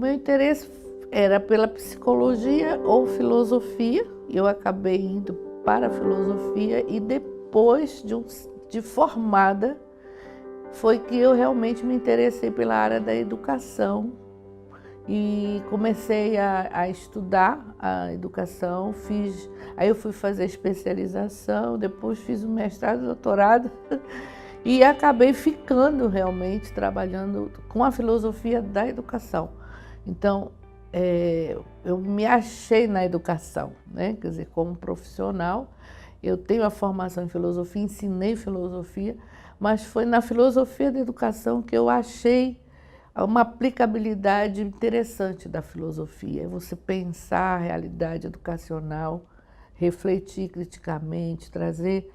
O meu interesse era pela psicologia ou filosofia. Eu acabei indo para a filosofia e depois de formada foi que eu realmente me interessei pela área da educação e comecei a estudar a educação. Aí eu fui fazer especialização, depois fiz o mestrado e doutorado e acabei ficando realmente trabalhando com a filosofia da educação. Então, eu me achei na educação, né? Quer dizer, como profissional, eu tenho a formação em filosofia, ensinei filosofia, mas foi na filosofia da educação que eu achei uma aplicabilidade interessante da filosofia. É você pensar a realidade educacional, refletir criticamente, trazer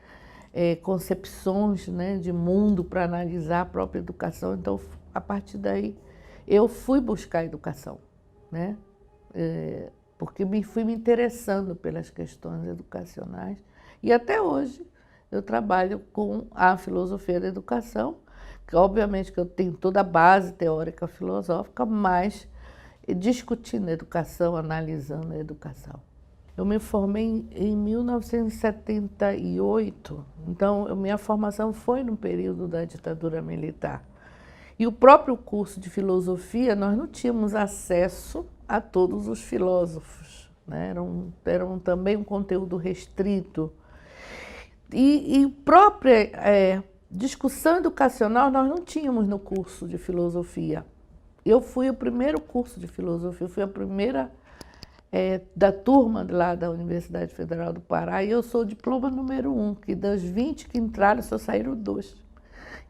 concepções, né, de mundo para analisar a própria educação. Então, a partir daí, eu fui buscar a educação, né? Porque fui me interessando pelas questões educacionais e até hoje eu trabalho com a filosofia da educação, que obviamente que eu tenho toda a base teórica filosófica, mas discutindo a educação, analisando a educação. Eu me formei em 1978, então minha formação foi no período da ditadura militar. E o próprio curso de filosofia, nós não tínhamos acesso a todos os filósofos, né? Era também um conteúdo restrito. E própria discussão educacional nós não tínhamos no curso de filosofia. Eu fui o primeiro curso de filosofia, eu fui a primeira da turma lá da Universidade Federal do Pará, e eu sou o diploma número 1, que das 20 que entraram só saíram 2.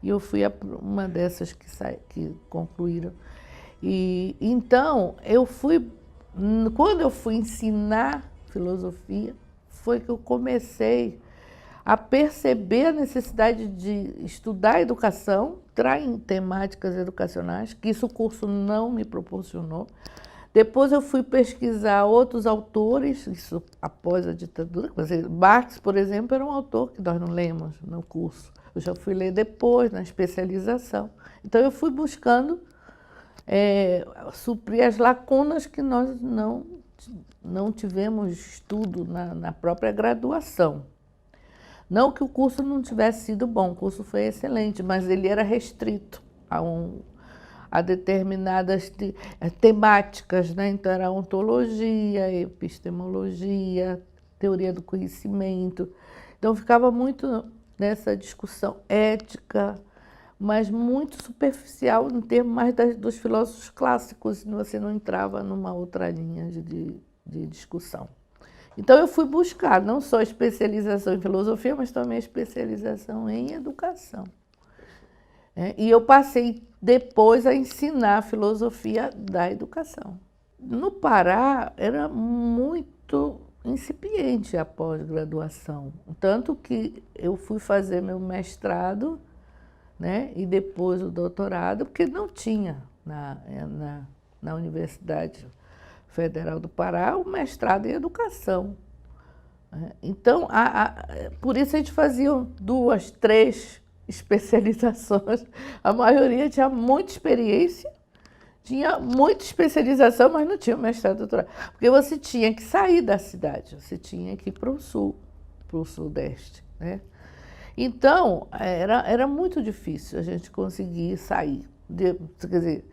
E eu fui uma dessas que concluíram. E então, quando eu fui ensinar filosofia, foi que eu comecei a perceber a necessidade de estudar a educação, entrar em temáticas educacionais, que isso o curso não me proporcionou. Depois eu fui pesquisar outros autores, isso após a ditadura. Marx, por exemplo, era um autor que nós não lemos no curso. Eu já fui ler depois, na especialização. Então eu fui buscando suprir as lacunas que nós não tivemos estudo na própria graduação. Não que o curso não tivesse sido bom, o curso foi excelente, mas ele era restrito a determinadas temáticas, né? Então era ontologia, epistemologia, teoria do conhecimento. Então ficava muito nessa discussão ética, mas muito superficial em termos mais dos filósofos clássicos, você não entrava numa outra linha de discussão. Então eu fui buscar não só especialização em filosofia, mas também especialização em educação. E eu passei depois a ensinar a filosofia da educação. No Pará era muito incipiente a pós-graduação, tanto que eu fui fazer meu mestrado, né, e depois o doutorado, porque não tinha na Universidade Federal do Pará o mestrado em educação. Então, por isso a gente fazia 2, 3 especializações. A maioria tinha muita experiência, tinha muita especialização, mas não tinha mestrado e doutorado. Porque você tinha que sair da cidade, você tinha que ir para o sul, para o sudeste, né? Então, era muito difícil a gente conseguir sair. Quer dizer,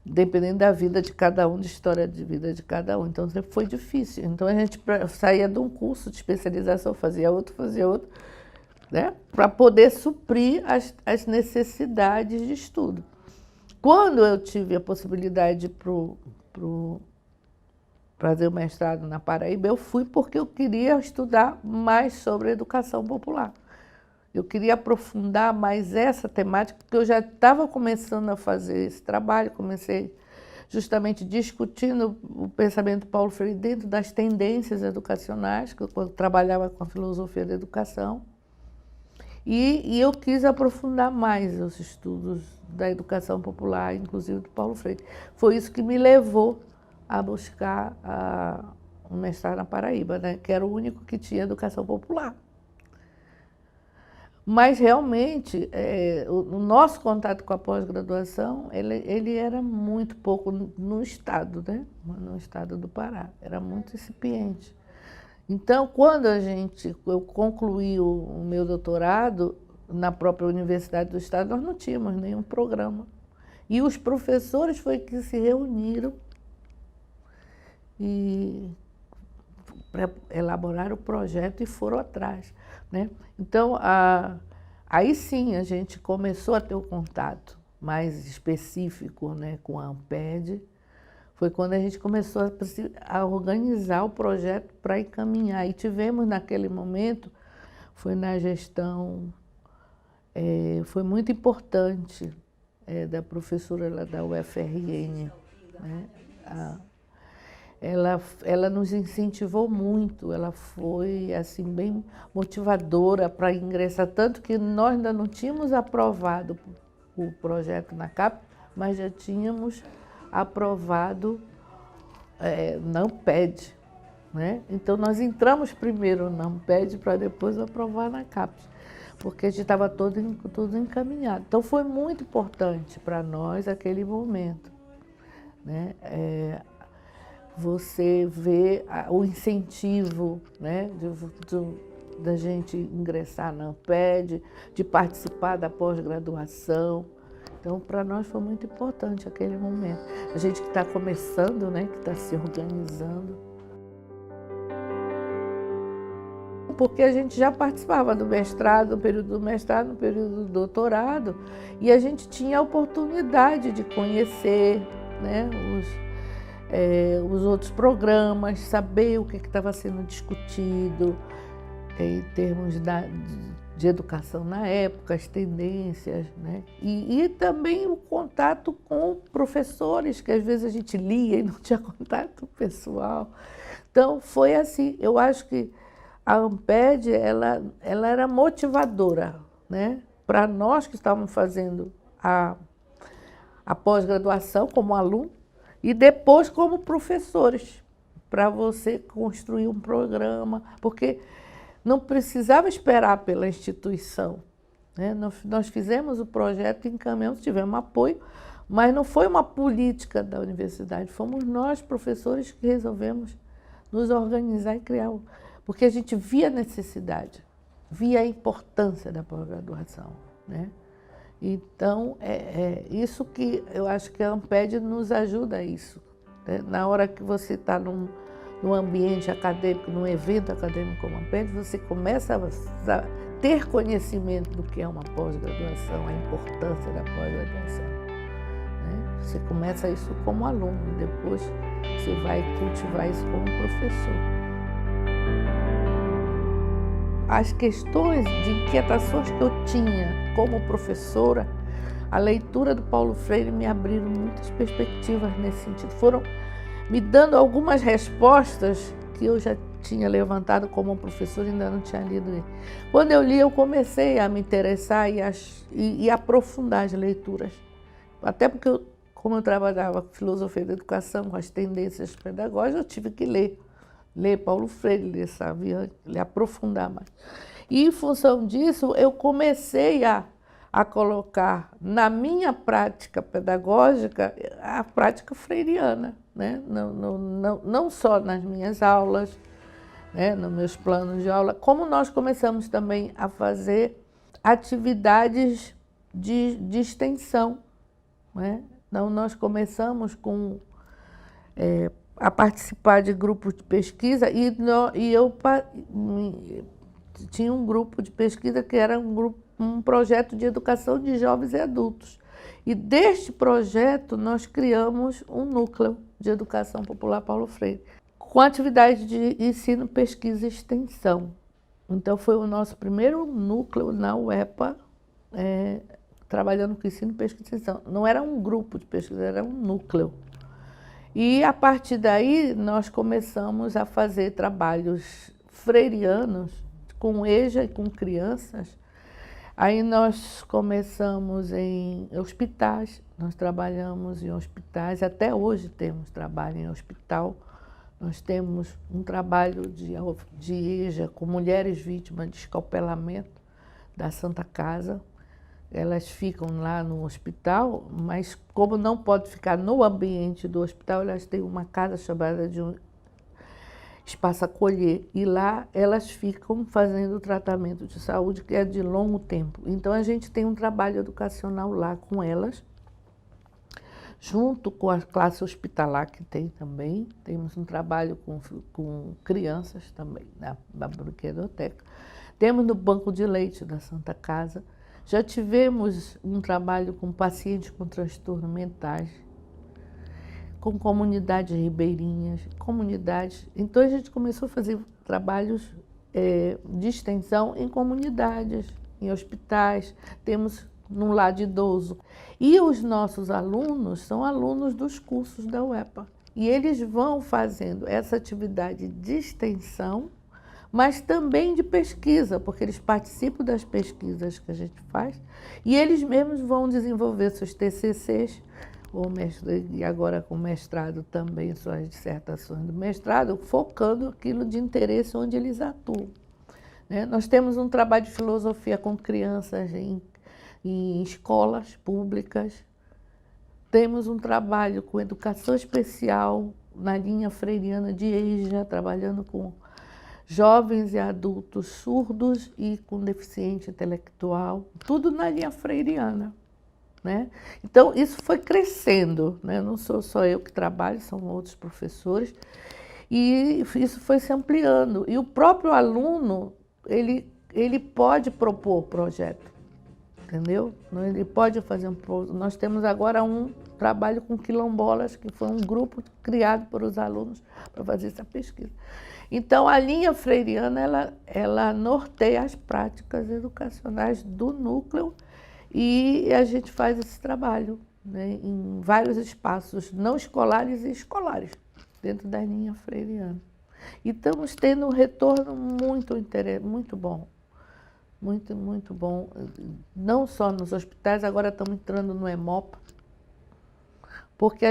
dependendo da vida de cada um, da história de vida de cada um. Então, sempre foi difícil. Então, a gente saía de um curso de especialização, fazia outro, né? Para poder suprir as necessidades de estudo. Quando eu tive a possibilidade de fazer o mestrado na Paraíba, eu fui porque eu queria estudar mais sobre a educação popular. Eu queria aprofundar mais essa temática, porque eu já estava começando a fazer esse trabalho, comecei justamente discutindo o pensamento Paulo Freire dentro das tendências educacionais, que eu trabalhava com a filosofia da educação, e eu quis aprofundar mais os estudos da educação popular, inclusive do Paulo Freire. Foi isso que me levou a buscar um mestrado na Paraíba, né, que era o único que tinha educação popular. Mas, realmente, o nosso contato com a pós-graduação, ele era muito pouco no estado, né? No estado do Pará, era muito incipiente. Então, quando eu concluí o meu doutorado na própria Universidade do Estado, nós não tínhamos nenhum programa. E os professores foi que se reuniram e para elaborar o projeto e foram atrás, né? Então, aí sim a gente começou a ter o contato mais específico, né, com a Amped. Foi quando a gente começou a organizar o projeto para encaminhar. E tivemos naquele momento, foi na gestão, foi muito importante, da professora lá da UFRN, né? Ela nos incentivou muito, ela foi assim, bem motivadora para ingressar, tanto que nós ainda não tínhamos aprovado o projeto na CAP, mas já tínhamos aprovado na Amped, né? Então nós entramos primeiro na Amped para depois aprovar na CAP, porque a gente estava tudo encaminhado. Então foi muito importante para nós aquele momento, né? Você vê o incentivo, né, da gente ingressar na Amped, de participar da pós-graduação. Então, para nós foi muito importante aquele momento. A gente que está começando, né, que está se organizando. Porque a gente já participava do mestrado, no período do mestrado, no período do doutorado, e a gente tinha a oportunidade de conhecer, né, os outros programas, saber o que estava sendo discutido em termos de educação na época, as tendências, né? E também o contato com professores, que às vezes a gente lia e não tinha contato pessoal. Então, foi assim. Eu acho que a Amped, ela era motivadora, né? Para nós que estávamos fazendo a pós-graduação como aluno, e depois como professores, para você construir um programa, porque não precisava esperar pela instituição, né? Nós fizemos o projeto, encaminhamos, tivemos apoio, mas não foi uma política da universidade, fomos nós, professores, que resolvemos nos organizar e criar, porque a gente via a necessidade, via a importância da pós-graduação, né? Então, isso que eu acho que a Amped nos ajuda a isso, né? Na hora que você está num ambiente acadêmico, num evento acadêmico como a Amped, você começa a ter conhecimento do que é uma pós-graduação, a importância da pós-graduação, né? Você começa isso como aluno, depois você vai cultivar isso como professor. As questões de inquietações que eu tinha como professora, a leitura do Paulo Freire me abriram muitas perspectivas nesse sentido. Foram me dando algumas respostas que eu já tinha levantado como professora e ainda não tinha lido ele. Quando eu li, eu comecei a me interessar e aprofundar as leituras. Até porque, como eu trabalhava com filosofia da educação, com as tendências pedagógicas, eu tive que ler Paulo Freire, ler Saviano, aprofundar mais. E, em função disso, eu comecei a colocar na minha prática pedagógica a prática freiriana, né? Não só nas minhas aulas, né, nos meus planos de aula, como nós começamos também a fazer atividades de extensão, né? Então, nós começamos a participar de grupos de pesquisa e eu tinha um grupo de pesquisa que era um projeto de educação de jovens e adultos. E deste projeto nós criamos um núcleo de educação popular Paulo Freire, com atividade de ensino, pesquisa e extensão. Então foi o nosso primeiro núcleo na UEPA, trabalhando com ensino, pesquisa e extensão. Não era um grupo de pesquisa, era um núcleo. E a partir daí nós começamos a fazer trabalhos freirianos com EJA e com crianças. Aí nós começamos em hospitais, nós trabalhamos em hospitais, até hoje temos trabalho em hospital. Nós temos um trabalho de EJA com mulheres vítimas de escalpelamento. da Santa Casa. Elas ficam lá no hospital, mas como não pode ficar no ambiente do hospital, elas têm uma casa chamada de um espaço acolher. E lá elas ficam fazendo tratamento de saúde que é de longo tempo. Então a gente tem um trabalho educacional lá com elas, junto com a classe hospitalar que tem também. Temos um trabalho com crianças também, na brinquedoteca. Temos no banco de leite da Santa Casa. Já tivemos um trabalho com pacientes com transtornos mentais, com comunidades ribeirinhas, comunidades. Então a gente começou a fazer trabalhos de extensão em comunidades, em hospitais. Temos no lar de idoso. E os nossos alunos são alunos dos cursos da UEPA. E eles vão fazendo essa atividade de extensão, mas também de pesquisa, porque eles participam das pesquisas que a gente faz e eles mesmos vão desenvolver seus TCCs, e agora com mestrado também, suas dissertações do mestrado, focando aquilo de interesse onde eles atuam. Né? Nós temos um trabalho de filosofia com crianças em escolas públicas, temos um trabalho com educação especial na linha freiriana de EJA, trabalhando com jovens e adultos surdos e com deficiência intelectual, tudo na linha freiriana, né? Então, isso foi crescendo, né? Não sou só eu que trabalho, são outros professores, e isso foi se ampliando. E o próprio aluno, ele pode propor projeto, entendeu? Ele pode fazer Nós temos agora um trabalho com quilombolas, que foi um grupo criado por os alunos para fazer essa pesquisa. Então, a linha freiriana, ela norteia as práticas educacionais do núcleo e a gente faz esse trabalho, né, em vários espaços não escolares e escolares, dentro da linha freiriana. E estamos tendo um retorno muito bom, muito bom, não só nos hospitais, agora estamos entrando no EMOPA, porque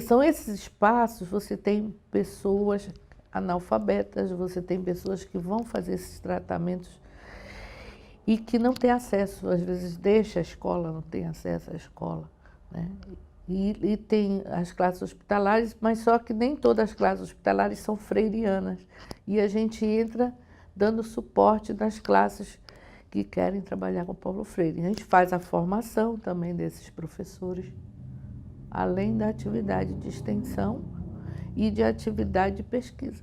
são esses espaços, você tem pessoas analfabetas, você tem pessoas que vão fazer esses tratamentos e que não têm acesso, às vezes deixa a escola, não tem acesso à escola, né? E tem as classes hospitalares, mas só que nem todas as classes hospitalares são freirianas. E a gente entra dando suporte das classes que querem trabalhar com Paulo Freire. A gente faz a formação também desses professores, além da atividade de extensão e de atividade de pesquisa.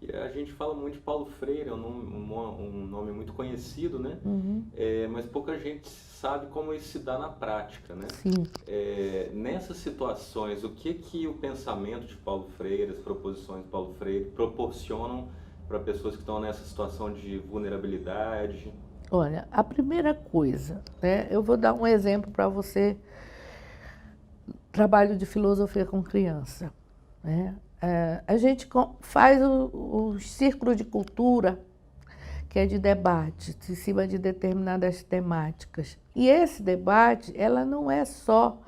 E a gente fala muito de Paulo Freire, é um nome muito conhecido, né? Uhum. Mas pouca gente sabe como isso se dá na prática, né? Sim. Nessas situações, o que o pensamento de Paulo Freire, as proposições de Paulo Freire proporcionam para pessoas que estão nessa situação de vulnerabilidade? Olha, a primeira coisa, né, eu vou dar um exemplo para você, trabalho de filosofia com criança, né? A gente faz os círculos de cultura, que é de debate, em cima de determinadas temáticas. E esse debate, ela não é só...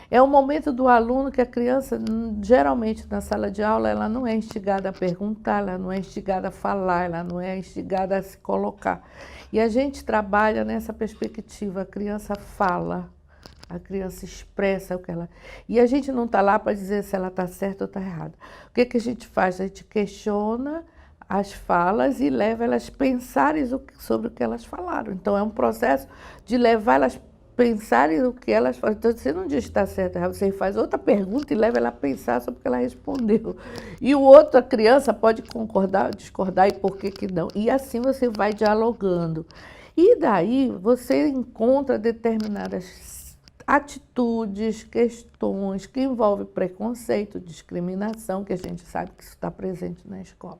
É o momento do aluno que a criança, geralmente na sala de aula, ela não é instigada a perguntar, ela não é instigada a falar, ela não é instigada a se colocar. E a gente trabalha nessa perspectiva, a criança fala, a criança expressa o que ela... E a gente não está lá para dizer se ela está certa ou está errada. O que a gente faz? A gente questiona as falas e leva elas a pensarem sobre o que elas falaram. Então, é um processo de levar elas a pensarem o que elas falaram. Então, você não diz que está certo ou errado, você faz outra pergunta e leva ela a pensar sobre o que ela respondeu. E o outro, a criança, pode concordar, discordar e por que não. E assim você vai dialogando. E daí você encontra determinadas atitudes, questões que envolvem preconceito, discriminação, que a gente sabe que isso está presente na escola.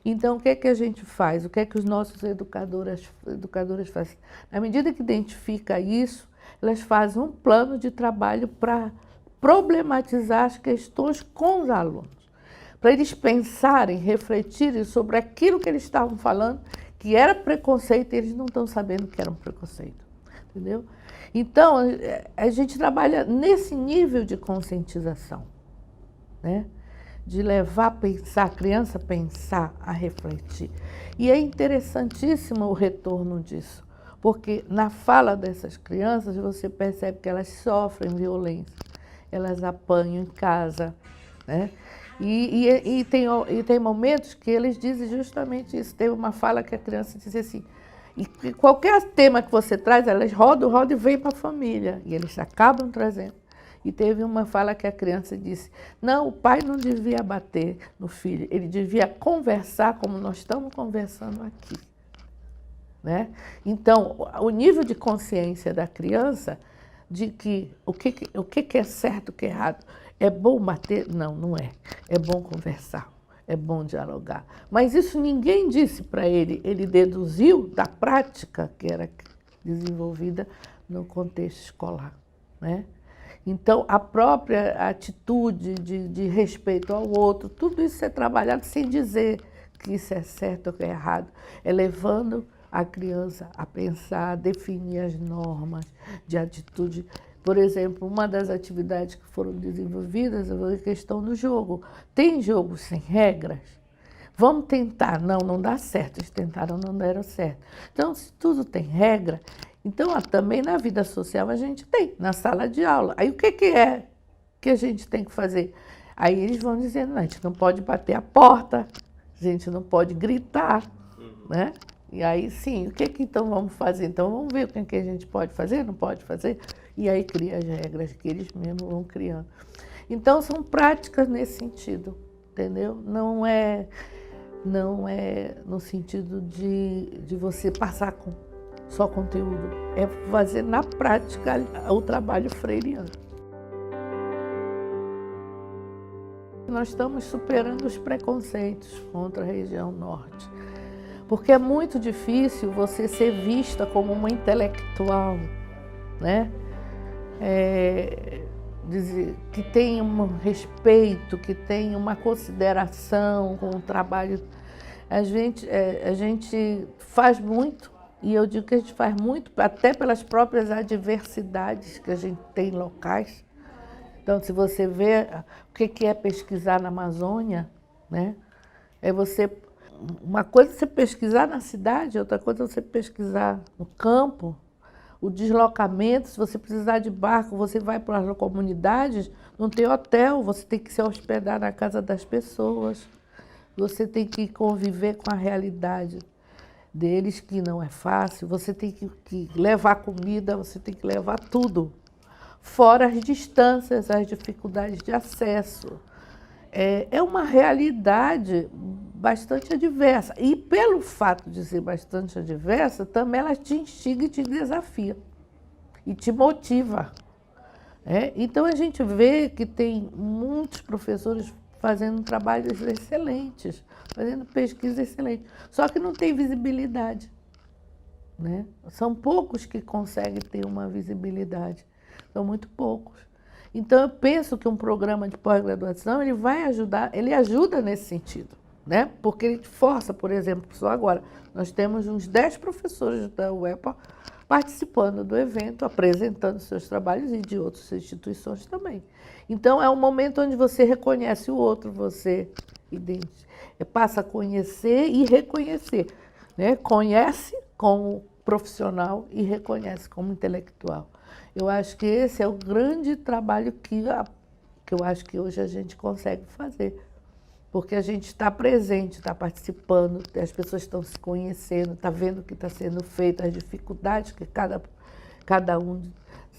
Então, o que é que a gente faz? O que é que os nossos educadores fazem? Na medida que identifica isso, elas fazem um plano de trabalho para problematizar as questões com os alunos, para eles pensarem, refletirem sobre aquilo que eles estavam falando, que era preconceito, e eles não estão sabendo que era um preconceito, entendeu? Então, a gente trabalha nesse nível de conscientização, né? De levar a pensar, a criança a pensar, a refletir. E é interessantíssimo o retorno disso, Porque na fala dessas crianças você percebe que elas sofrem violência, elas apanham em casa, né? E tem momentos que eles dizem justamente isso. Teve uma fala que a criança dizia assim, e qualquer tema que você traz, elas rodam e vêm para a família, e eles acabam trazendo. E teve uma fala que a criança disse, não, o pai não devia bater no filho, ele devia conversar como nós estamos conversando aqui. Né? Então, o nível de consciência da criança de que o que é certo, o que é errado, é bom bater? Não, não é. É bom conversar, é bom dialogar. Mas isso ninguém disse para ele, ele deduziu da prática que era desenvolvida no contexto escolar. Né? Então, a própria atitude de respeito ao outro, tudo isso é trabalhado sem dizer que isso é certo ou que é errado, é levando a criança a pensar, a definir as normas de atitude. Por exemplo, uma das atividades que foram desenvolvidas é a questão do jogo. Tem jogo sem regras? Vamos tentar. Não, não dá certo. Eles tentaram, não deram certo. Então, se tudo tem regra, então também na vida social a gente tem, na sala de aula. Aí o que é que a gente tem que fazer? Aí eles vão dizendo, não, a gente não pode bater a porta, a gente não pode gritar, né? E aí, sim, o que então vamos fazer? Então, vamos ver o que a gente pode fazer, não pode fazer? E aí cria as regras que eles mesmos vão criando. Então, são práticas nesse sentido, entendeu? Não é no sentido de você passar só conteúdo, é fazer na prática o trabalho freiriano. Nós estamos superando os preconceitos contra a região norte. Porque é muito difícil você ser vista como uma intelectual, né? Que tem um respeito, que tem uma consideração com o trabalho. A gente faz muito, e eu digo que a gente faz muito até pelas próprias adversidades que a gente tem locais. Então, se você vê o que é pesquisar na Amazônia, né? Uma coisa é você pesquisar na cidade, outra coisa é você pesquisar no campo, o deslocamento. Se você precisar de barco, você vai para as comunidades, não tem hotel, você tem que se hospedar na casa das pessoas, você tem que conviver com a realidade deles, que não é fácil, você tem que levar comida, você tem que levar tudo, fora as distâncias, as dificuldades de acesso. É uma realidade bastante adversa. E pelo fato de ser bastante adversa, também ela te instiga e te desafia. E te motiva. Então a gente vê que tem muitos professores fazendo trabalhos excelentes, fazendo pesquisas excelentes. Só que não tem visibilidade. Né? São poucos que conseguem ter uma visibilidade. São muito poucos. Então, eu penso que um programa de pós-graduação, ele vai ajudar, ele ajuda nesse sentido, né? Porque ele força, por exemplo, só agora, nós temos uns 10 professores da UEPA participando do evento, apresentando seus trabalhos e de outras instituições também. Então, é um momento onde você reconhece o outro, você passa a conhecer e reconhecer, né? Conhece como profissional e reconhece como intelectual. Eu acho que esse é o grande trabalho que eu acho que hoje a gente consegue fazer. Porque a gente está presente, está participando, as pessoas estão se conhecendo, está vendo o que está sendo feito, as dificuldades que cada um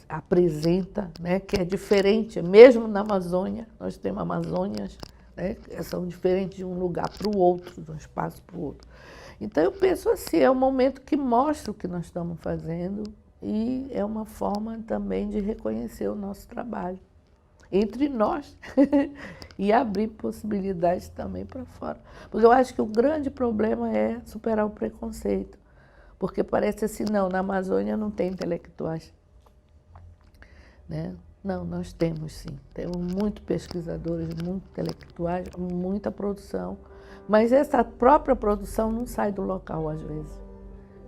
apresenta, né, que é diferente. Mesmo na Amazônia, nós temos Amazônias, né, que são diferentes de um lugar para o outro, de um espaço para o outro. Então, eu penso assim, é um momento que mostra o que nós estamos fazendo, e é uma forma também de reconhecer o nosso trabalho entre nós e abrir possibilidades também para fora. Porque eu acho que o grande problema é superar o preconceito. Porque parece assim, não, na Amazônia não tem intelectuais. Né? Não, nós temos sim. Temos muitos pesquisadores, muitos intelectuais, muita produção. Mas essa própria produção não sai do local às vezes.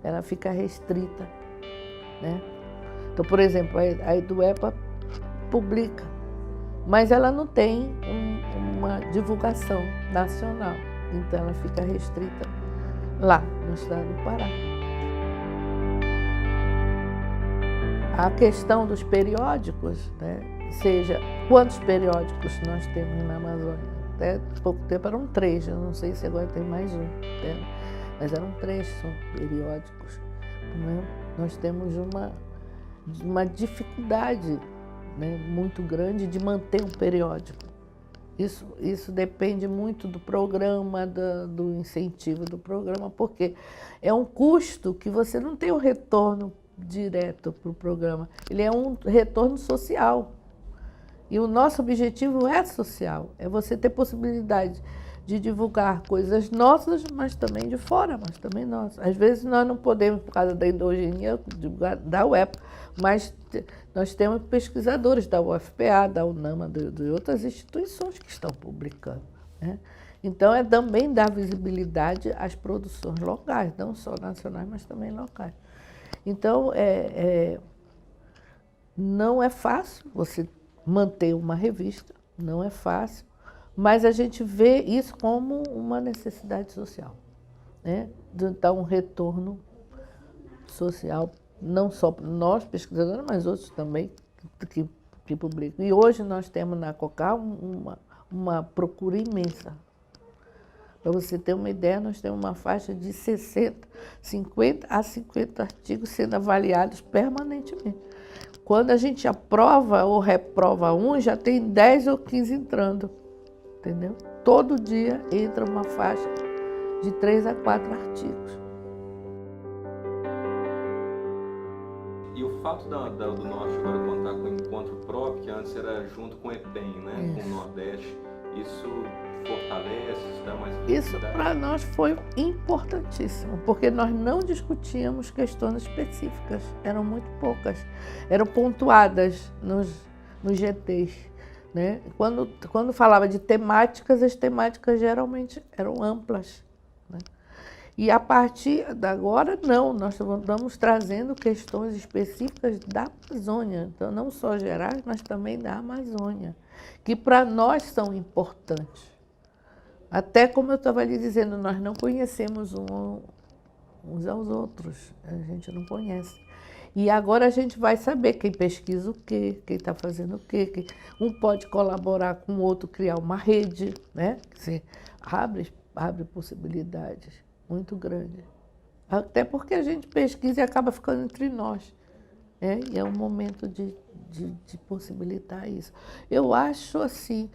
Ela fica restrita. Né? Então, por exemplo, a Eduepa publica, mas ela não tem uma divulgação nacional, então ela fica restrita lá no estado do Pará. A questão dos periódicos, né? Seja, quantos periódicos nós temos na Amazônia? Até pouco tempo eram 3, eu não sei se agora tem mais um, né? Mas eram 3 só periódicos. Né? Nós temos uma dificuldade, né, muito grande de manter um periódico. Isso depende muito do programa, do incentivo do programa, porque é um custo que você não tem o retorno direto para o programa. Ele é um retorno social. E o nosso objetivo é social, é você ter possibilidade de divulgar coisas nossas, mas também de fora, mas também nossas. Às vezes nós não podemos, por causa da endogenia, divulgar da UEPA, mas nós temos pesquisadores da UFPA, da UNAMA, de outras instituições que estão publicando. Né? Então, é também dar visibilidade às produções locais, não só nacionais, mas também locais. Então, não é fácil você manter uma revista, não é fácil, mas a gente vê isso como uma necessidade social, né? De dar um retorno social, não só para nós pesquisadores, mas outros também que publicam. E hoje nós temos na COCAR uma procura imensa. Para você ter uma ideia, nós temos uma faixa de 50 a 50 artigos sendo avaliados permanentemente. Quando a gente aprova ou reprova um, já tem 10 ou 15 entrando, entendeu? Todo dia entra uma faixa de 3 a 4 artigos. E o fato do Norte agora contar com o Encontro Pró, que antes era junto com o EPEN, né? Com o Nordeste, isso fortalece, isso dá mais visibilidade? Isso para nós foi importantíssimo, porque nós não discutíamos questões específicas, eram muito poucas, eram pontuadas nos GTs. Né? Quando falava de temáticas, as temáticas geralmente eram amplas. Né? E a partir de agora, não, nós estamos trazendo questões específicas da Amazônia, então não só gerais, mas também da Amazônia, que para nós são importantes. Até como eu estava lhe dizendo, nós não conhecemos uns aos outros, a gente não conhece. E agora a gente vai saber quem pesquisa o quê, quem está fazendo o quê. Um pode colaborar com o outro, criar uma rede, né? Assim, abre possibilidades muito grandes. Até porque a gente pesquisa e acaba ficando entre nós. Né? E é um momento de possibilitar isso. Eu acho assim,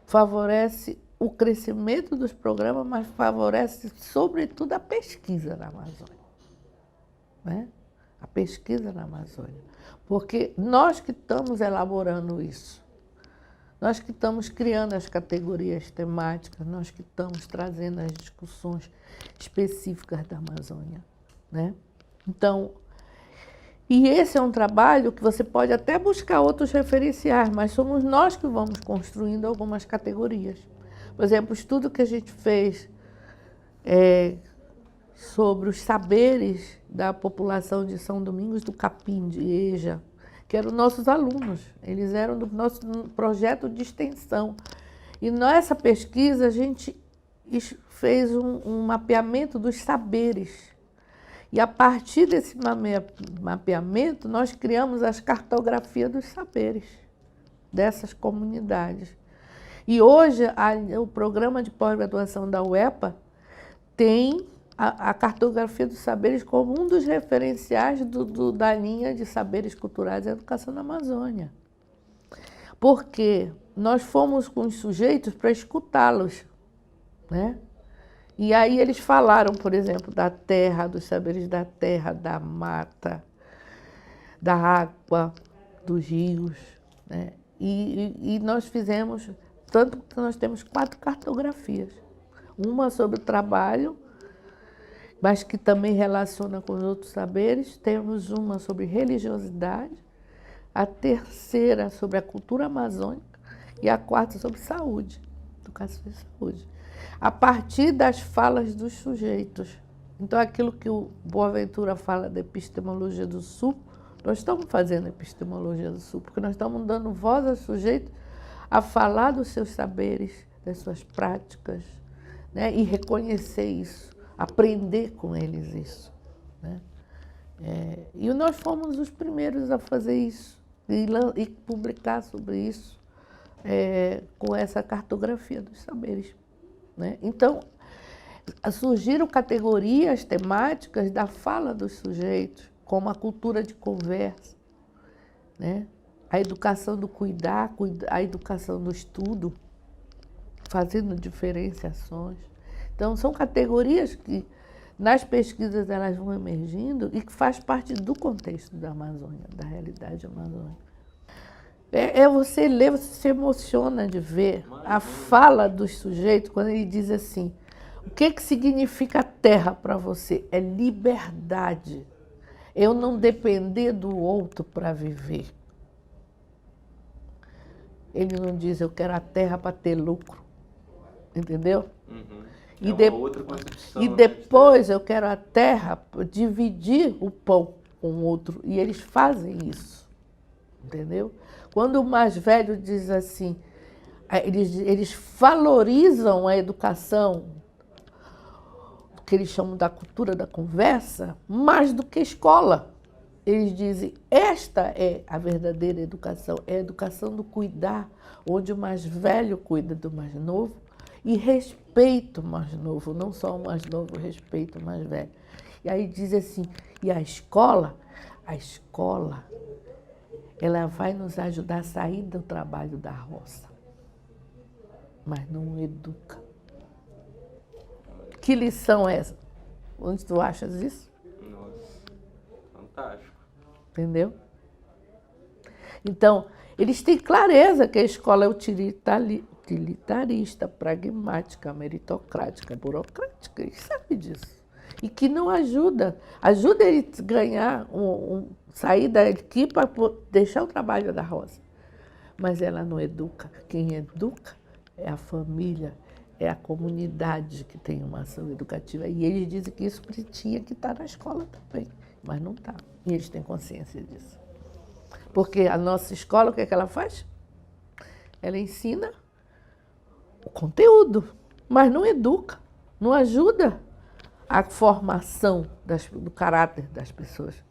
favorece o crescimento dos programas, mas favorece sobretudo a pesquisa na Amazônia. Né? A pesquisa na Amazônia. Porque nós que estamos elaborando isso, nós que estamos criando as categorias temáticas, nós que estamos trazendo as discussões específicas da Amazônia. Né? Então, e esse é um trabalho que você pode até buscar outros referenciais, mas somos nós que vamos construindo algumas categorias. Por exemplo, o estudo que a gente fez sobre os saberes da população de São Domingos do Capim, de EJA, que eram nossos alunos, eles eram do nosso projeto de extensão. E nessa pesquisa a gente fez um mapeamento dos saberes. E a partir desse mapeamento nós criamos as cartografias dos saberes dessas comunidades. E hoje o programa de pós-graduação da UEPA tem a cartografia dos saberes como um dos referenciais da linha de saberes culturais e educação na Amazônia. Porque nós fomos com os sujeitos para escutá-los, né? E aí eles falaram, por exemplo, da terra, dos saberes da terra, da mata, da água, dos rios, né? E nós fizemos, tanto que nós temos 4 cartografias. Uma sobre o trabalho, mas que também relaciona com os outros saberes. Temos uma sobre religiosidade, a terceira sobre a cultura amazônica e a 4ª sobre saúde, educação e saúde, a partir das falas dos sujeitos. Então, aquilo que o Boaventura fala da epistemologia do Sul, nós estamos fazendo epistemologia do Sul, porque nós estamos dando voz aos sujeitos a falar dos seus saberes, das suas práticas, né? E reconhecer isso, aprender com eles isso. Né? E nós fomos os primeiros a fazer isso e publicar sobre isso com essa cartografia dos saberes, né? Então, surgiram categorias temáticas da fala dos sujeitos, como a cultura de conversa, né? A educação do cuidar, a educação do estudo, fazendo diferenciações. Então, são categorias que, nas pesquisas, elas vão emergindo e que faz parte do contexto da Amazônia, da realidade amazônica. Você lê, você se emociona de ver a fala dos sujeitos quando ele diz assim: o que significa terra para você? É liberdade. Eu não depender do outro para viver. Ele não diz, eu quero a terra para ter lucro. Entendeu? Uhum. Outra concepção, e depois eu quero a terra para dividir o pão com o outro. E eles fazem isso. Entendeu? Quando o mais velho diz assim, eles valorizam a educação, que eles chamam da cultura da conversa, mais do que a escola. Eles dizem, esta é a verdadeira educação, é a educação do cuidar, onde o mais velho cuida do mais novo e respeita o mais novo, não só o mais novo respeita o mais velho. E aí diz assim, e a escola, ela vai nos ajudar a sair do trabalho da roça, mas não educa. Que lição é essa? Onde tu achas isso? Nossa, fantástico. Entendeu? Então, eles têm clareza que a escola é utilitarista, pragmática, meritocrática, burocrática, eles sabem disso. E que não ajuda eles a ganhar, sair daqui para deixar o trabalho da roça. Mas ela não educa. Quem educa é a família, é a comunidade que tem uma ação educativa. E eles dizem que isso tinha que estar na escola também, mas não está. E eles têm consciência disso. Porque a nossa escola, o que é que ela faz? Ela ensina o conteúdo, mas não educa, não ajuda a formação do caráter das pessoas.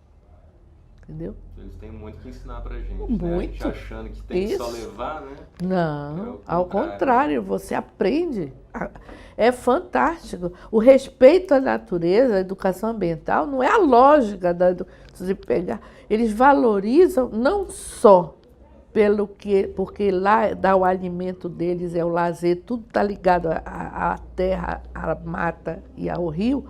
Entendeu? Eles têm muito que ensinar pra gente, muito. Né? A gente achando que tem que só levar, né? Não, ao contrário, você aprende. É fantástico. O respeito à natureza, a educação ambiental, não é a lógica de pegar. Eles valorizam não só porque lá dá o alimento deles, é o lazer, tudo está ligado à terra, à mata e ao rio,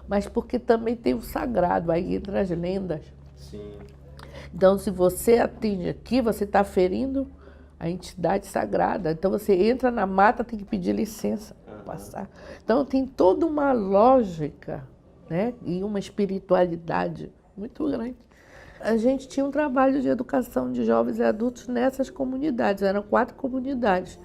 mas porque também tem o sagrado, aí entra as lendas. Sim. Então, se você atinge aqui, você está ferindo a entidade sagrada. Então, você entra na mata, tem que pedir licença para passar. Então, tem toda uma lógica, né? E uma espiritualidade muito grande. A gente tinha um trabalho de educação de jovens e adultos nessas comunidades. Eram 4 comunidades.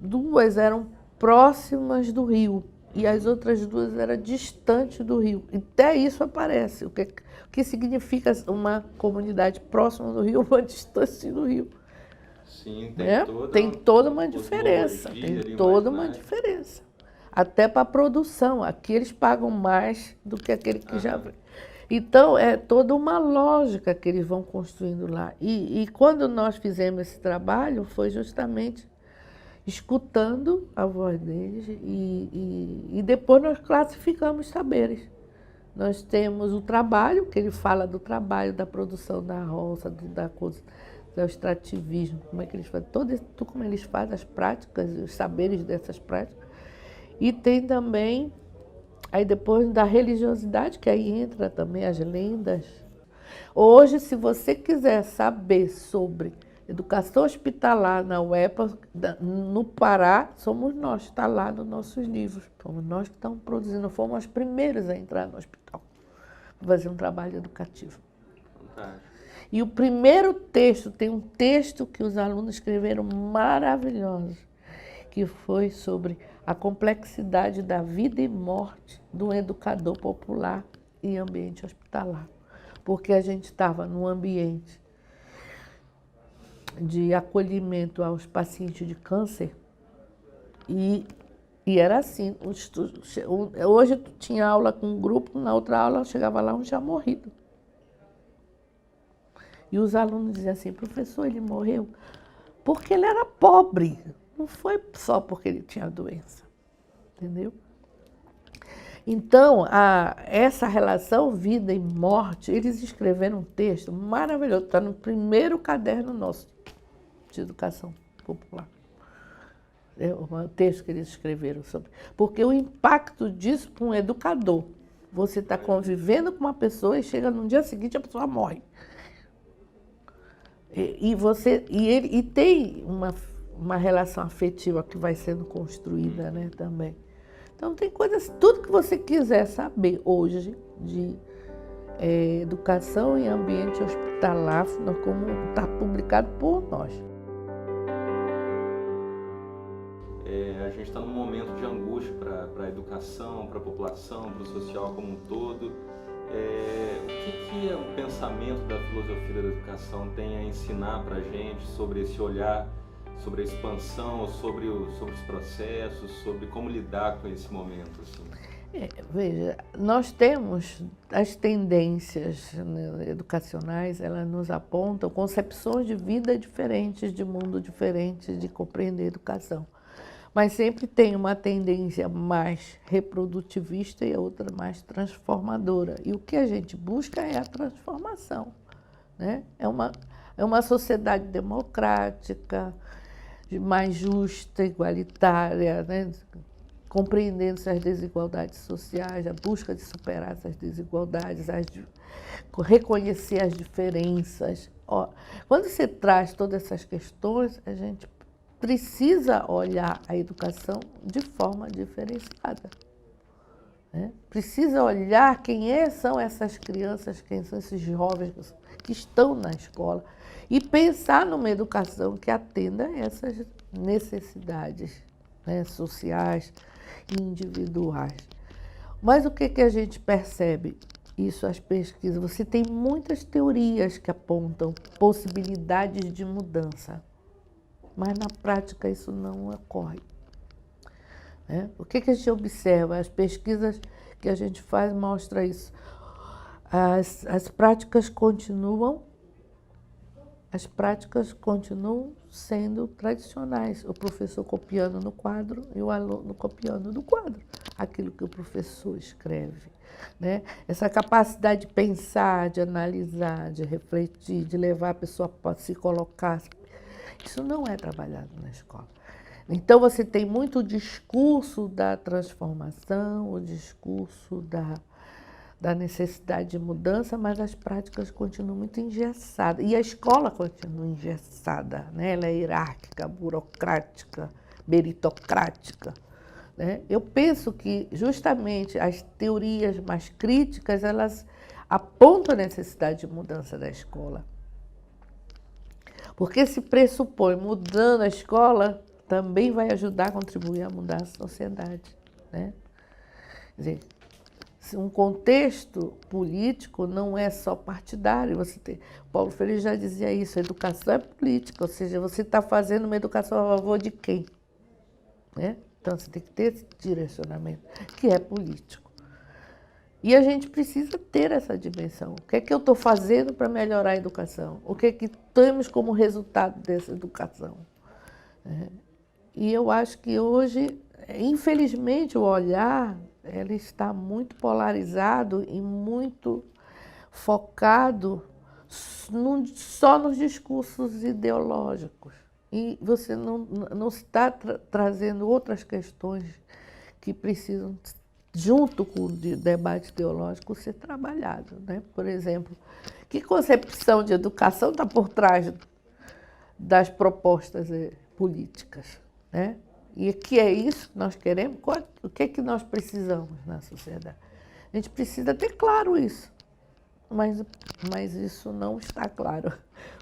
Duas eram próximas do rio. E as outras 2 eram distantes do rio. Até isso aparece. O que significa uma comunidade próxima do rio, uma distância do rio? Sim, tem toda uma diferença. Tem toda uma diferença. Até para a produção. Aqui eles pagam mais do que aquele que já vem. Então, é toda uma lógica que eles vão construindo lá. E quando nós fizemos esse trabalho, foi justamente escutando a voz deles e depois nós classificamos saberes. Nós temos o trabalho, que ele fala do trabalho, da produção da roça, do extrativismo, como é que eles fazem, tudo como eles fazem, as práticas, os saberes dessas práticas. E tem também, aí depois da religiosidade, que aí entra também as lendas. Hoje, se você quiser saber sobre educação hospitalar na UEPA, no Pará, somos nós, está lá nos nossos livros. Somos nós que estamos produzindo, fomos os primeiros a entrar no hospital, para fazer um trabalho educativo. Fantástico. E o primeiro texto, tem um texto que os alunos escreveram maravilhoso, que foi sobre a complexidade da vida e morte do educador popular em ambiente hospitalar. Porque a gente estava num ambiente de acolhimento aos pacientes de câncer e E era assim, hoje tu tinha aula com um grupo, na outra aula chegava lá um já morrido. E os alunos diziam assim, professor, ele morreu porque ele era pobre, não foi só porque ele tinha doença, entendeu? Então, essa relação vida e morte, eles escreveram um texto maravilhoso, está no primeiro caderno nosso de educação popular. É um texto que eles escreveram sobre. Porque o impacto disso para um educador, você está convivendo com uma pessoa e chega no dia seguinte a pessoa morre. E tem uma relação afetiva que vai sendo construída, né, também. Então tem coisas, tudo que você quiser saber hoje de educação em ambiente hospitalar, como está publicado por nós. A gente está num momento de angústia para a educação, para a população, para o social como um todo. O que o pensamento da filosofia da educação tem a ensinar para a gente sobre esse olhar, sobre a expansão, sobre os processos, sobre como lidar com esse momento? Assim? Veja, nós temos as tendências, né, educacionais, elas nos apontam concepções de vida diferentes, de mundo diferentes, de compreender a educação. Mas sempre tem uma tendência mais reprodutivista e a outra mais transformadora. E o que a gente busca é a transformação, né? É uma sociedade democrática, mais justa, igualitária, né? Compreendendo as desigualdades sociais, a busca de superar essas desigualdades, reconhecer as diferenças. Quando você traz todas essas questões, a gente precisa olhar a educação de forma diferenciada, né? Precisa olhar são essas crianças, quem são esses jovens que estão na escola e pensar numa educação que atenda essas necessidades, né, sociais e individuais. Mas o que a gente percebe? Isso, as pesquisas, você tem muitas teorias que apontam possibilidades de mudança. Mas na prática isso não ocorre, né? O que a gente observa? As pesquisas que a gente faz mostram isso. As práticas continuam sendo tradicionais. O professor copiando no quadro e o aluno copiando no quadro aquilo que o professor escreve, né? Essa capacidade de pensar, de analisar, de refletir, de levar a pessoa para se colocar, isso não é trabalhado na escola. Então, você tem muito o discurso da transformação, o discurso da necessidade de mudança, mas as práticas continuam muito engessadas. E a escola continua engessada, né? Ela é hierárquica, burocrática, meritocrática, né? Eu penso que, justamente, as teorias mais críticas, elas apontam a necessidade de mudança da escola. Porque se pressupõe, mudando a escola, também vai ajudar a contribuir a mudar a sociedade, né? Quer dizer, um contexto político não é só partidário. Paulo Freire já dizia isso, a educação é política, ou seja, você está fazendo uma educação a favor de quem? Né? Então, você tem que ter esse direcionamento, que é político. E a gente precisa ter essa dimensão. O que é que eu estou fazendo para melhorar a educação? O que é que temos como resultado dessa educação? E eu acho que hoje, infelizmente, o olhar ele está muito polarizado e muito focado só nos discursos ideológicos. E você não está trazendo outras questões que precisam, junto com o debate teológico, ser trabalhado, né? Por exemplo, que concepção de educação está por trás das propostas políticas, né? E que é isso que nós queremos? O que é que nós precisamos na sociedade? A gente precisa ter claro isso, mas isso não está claro.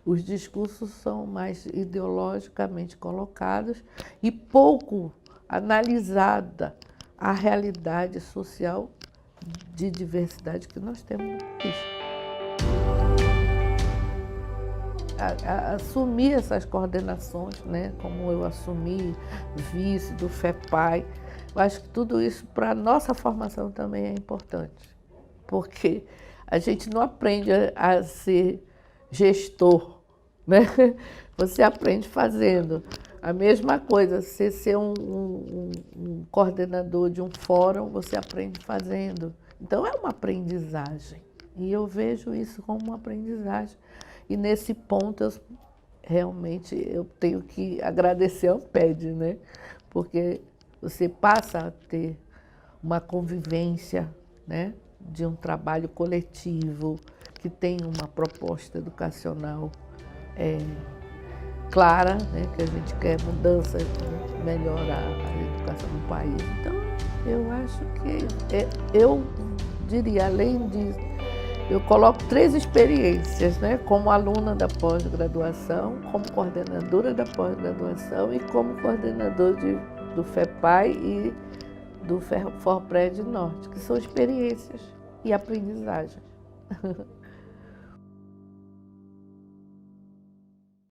Os discursos são mais ideologicamente colocados e pouco analisada a realidade social de diversidade que nós temos no país. Assumir essas coordenações, né, como eu assumi, vice do FEPAI, Eu acho que tudo isso para a nossa formação também é importante, porque a gente não aprende a ser gestor, né? Você aprende fazendo. A mesma coisa, você ser um coordenador de um fórum, você aprende fazendo. Então é uma aprendizagem. E eu vejo isso como uma aprendizagem. E nesse ponto, realmente, eu tenho que agradecer ao PED, né? Porque você passa a ter uma convivência, né? De um trabalho coletivo, que tem uma proposta educacional clara, né? Que a gente quer mudança, melhorar a educação no país. Então, eu acho que, eu diria, além disso, eu coloco 3 experiências, né? Como aluna da pós-graduação, como coordenadora da pós-graduação e como coordenador do FEPAI e do FORPRED Norte, que são experiências e aprendizagens.